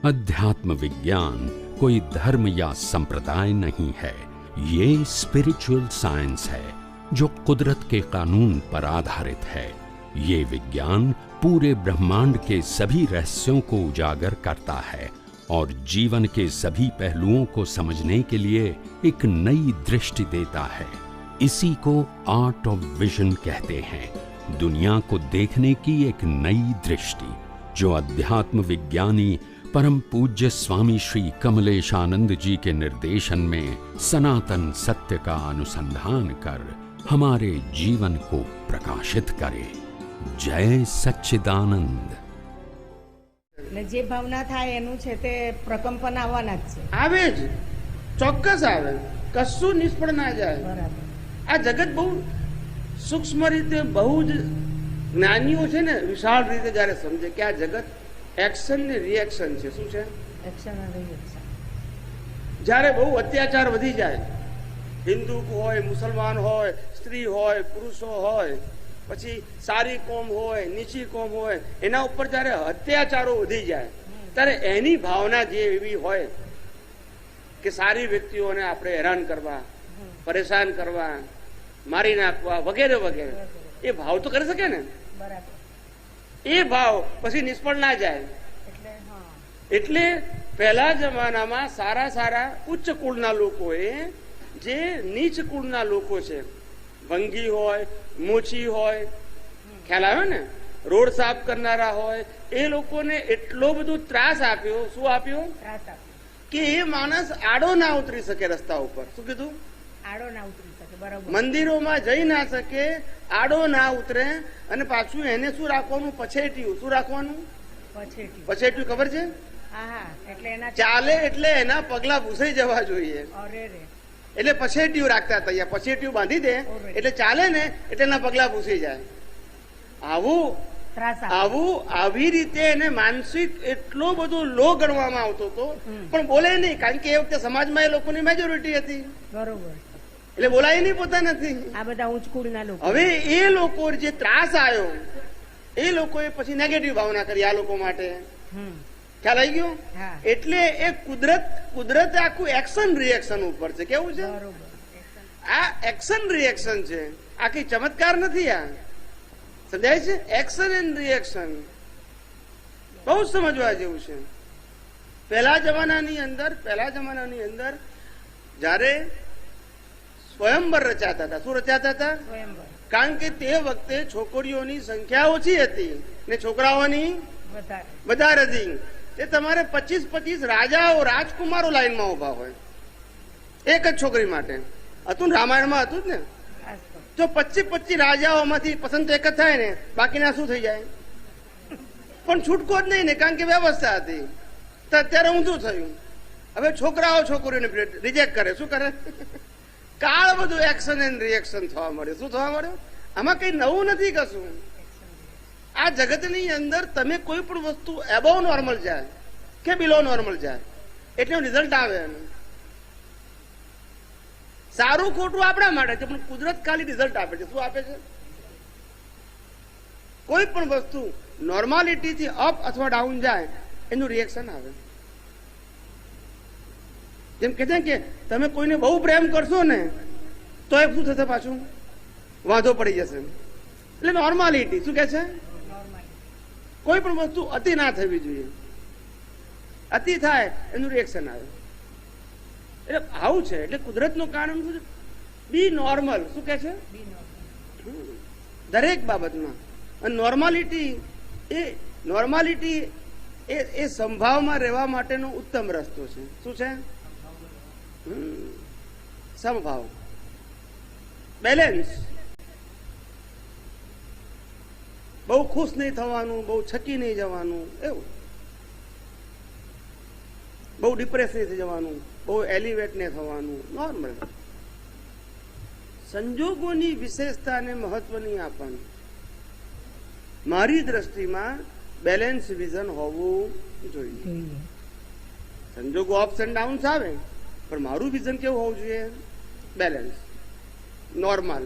अध्यात्म विज्ञान कोई धर्म या संप्रदाय नहीं है, ये स्पिरिचुअल साइंस है जो कुदरत के कानून पर आधारित है। ये विज्ञान पूरे ब्रह्मांड के सभी रहस्यों को उजागर करता है और जीवन के सभी पहलुओं को समझने के लिए एक नई दृष्टि देता है। इसी को आर्ट ऑफ विजन कहते हैं, दुनिया को देखने की एक नई दृष्टि, जो अध्यात्म विज्ञानी परम पूज्य स्वामी श्री कमलेशानंद जी के निर्देशन में सनातन सत्य का अनुसंधान कर हमारे जीवन को प्रकाशित करे। जय सच्चिदानंद। જે ભાવના થાય એનું છે તે પ્રકંપન આવવાના જ છે, આવે જ, ચોક્કસ આવે, કશું નિષ્ફળ ના જાય. બરાબર. આ જગત બહુ સૂક્ષ્મ રીતે, બહુ જ જ્ઞાનીઓ છે ને, વિશાળ રીતે જયારે સમજે કે આ જગત એક્શન ને રિએક્શન છે. શું છે? એક્શન અને રિએક્શન. જયારે બહુ અત્યાચાર વધી જાય, હિન્દુ હોય, મુસલમાન હોય, સ્ત્રી હોય, પુરુષો હોય, પછી સારી કોમ હોય, નીચી કોમ હોય, એના ઉપર જયારે અત્યાચારો વધી જાય ત્યારે એની ભાવના જે એવી હોય કે સારી વ્યક્તિઓને આપણે હેરાન કરવા, પરેશાન કરવા, મારી નાખવા વગેરે વગેરે, એ ભાવ તો કરી શકે ને. બરાબર. એ ભાવ પછી નિષ્ફળ ના જાય. એટલે પહેલા જમાનામાં સારા સારા ઉચ્ચ કુળના લોકોએ જે નીચ કુળના લોકો છે, ભંગી હોય, મોચી હોય, ખ્યાલ આવ્યો ને, રોડ સાફ કરનારા હોય, એ લોકોને એટલો બધો ત્રાસ આપ્યો. શું આપ્યો? ત્રાસ આપ્યો કે એ માણસ આડો ના ઉતરી શકે રસ્તા ઉપર. શું કીધું? આડો ના ઉતરી શકે. બરાબર. મંદિરોમાં જઈ ના શકે, આડો ના ઉતરે, અને પાછું એને શું રાખવાનું? પછેટિયું. શું રાખવાનું? પછેટી. પછેટિયું ખબર છે? હા હા. એટલે એના ચાલે એટલે એના પગલા ભૂસાઈ જવા જોઈએ. અરે રે. એટલે પછેટિયું રાખતા હતા. પછેટિયું બાંધી દે એટલે ચાલે ને એટલે એના પગલા ભૂસી જાય. આવી રીતે એને માનસિક એટલો બધો લો ગણવામાં આવતો હતો, પણ બોલે નહીં, કારણ કે એ વખતે સમાજમાં એ લોકોની મેજોરિટી હતી. બરોબર. એટલે બોલાય નહીં પોતા નથી. આ બધા ઉચ્ચ કુળના લોકો. હવે એ લોકો જે ત્રાસ આવ્યો, એ લોકોએ પછી નેગેટિવ ભાવના કરી આ લોકો માટે. ખ્યાલ આવી ગયો? એટલે એ કુદરત આખું એક્શન રિએક્શન ઉપર છે. કેવું છે? આ એક્શન રિએક્શન છે, આ કઈ ચમત્કાર નથી. આ સમજાય છે? એક્શન એન્ડ રિએક્શન બહુ સમજવા જેવું છે. પહેલા જમાનાની અંદર જયારે સ્વયંવર રચાતા હતા. શું રચાતા હતા? કારણ કે તે વખતે છોકરીઓની સંખ્યા ઓછી હતી ને છોકરાઓની વધારે હતી. તે તમારે 25 રાજાઓ, રાજકુમારો લાઈનમાં ઉભા હોય એક જ છોકરી માટે. હતું ને, રામાયણમાં હતું જ ને. જો 25 રાજાઓમાંથી પસંદ તો એક જ થાય ને, બાકીના શું થઈ જાય? પણ છૂટકો જ નહીં ને, કારણ કે વ્યવસ્થા હતી. તો અત્યારે ઊંધું થયું. હવે છોકરાઓ છોકરીઓને રિજેક્ટ કરે. શું કરે? કાળ બધું એક્શન એન્ડ રિએક્શન થવા મળ્યું. શું થવા મળ્યું? આમાં કઈ નવું નથી કશું. આ જગતની અંદર તમે કોઈ પણ વસ્તુ એબોવ નોર્મલ જાય કે બિલો નોર્મલ જાય એટલે રિઝલ્ટ આવે. સારું ખોટું આપણા માટે છે, પણ કુદરત ખાલી રિઝલ્ટ આપે છે. શું આપે છે? કોઈ પણ વસ્તુ નોર્માલિટી થી અપ અથવા ડાઉન જાય એનું રિએક્શન આવે. જેમ કે છે કે તમે કોઈને બહુ પ્રેમ કરશો ને તો એ શું થશે? પાછું વાંધો પડી જશે. એટલે નોર્માલિટી. શું કે છે? કોઈ પણ વસ્તુ અતિ ના થવી જોઈએ. અતિ થાય એનું રિએક્શન આવે. એટલે આવું છે. એટલે કુદરતનું કાનૂન શું છે? બી નોર્મલ. શું કે છે? દરેક બાબતમાં. અને નોર્માલિટી એ સંભાવમાં રહેવા માટેનો ઉત્તમ રસ્તો છે. શું છે? સમભાવ, બેલેન્સ. બહુ ખુશ નહીં થવાનું, બહુ છકી નહીં જવાનું, એવું. બહુ ડિપ્રેસ નહીં થઈ જવાનું, બહુ એલિવેટ નહીં થવાનું, નોર્મલ. સંજોગોની વિશેષતાને મહત્વ નહીં આપવાનું. મારી દ્રષ્ટિમાં બેલેન્સ વિઝન હોવું જોઈએ. સંજોગો અપ્સ એન્ડ ડાઉન્સ આવે, પણ મારું વિઝન કેવું હોવું જોઈએ? Balance, normal.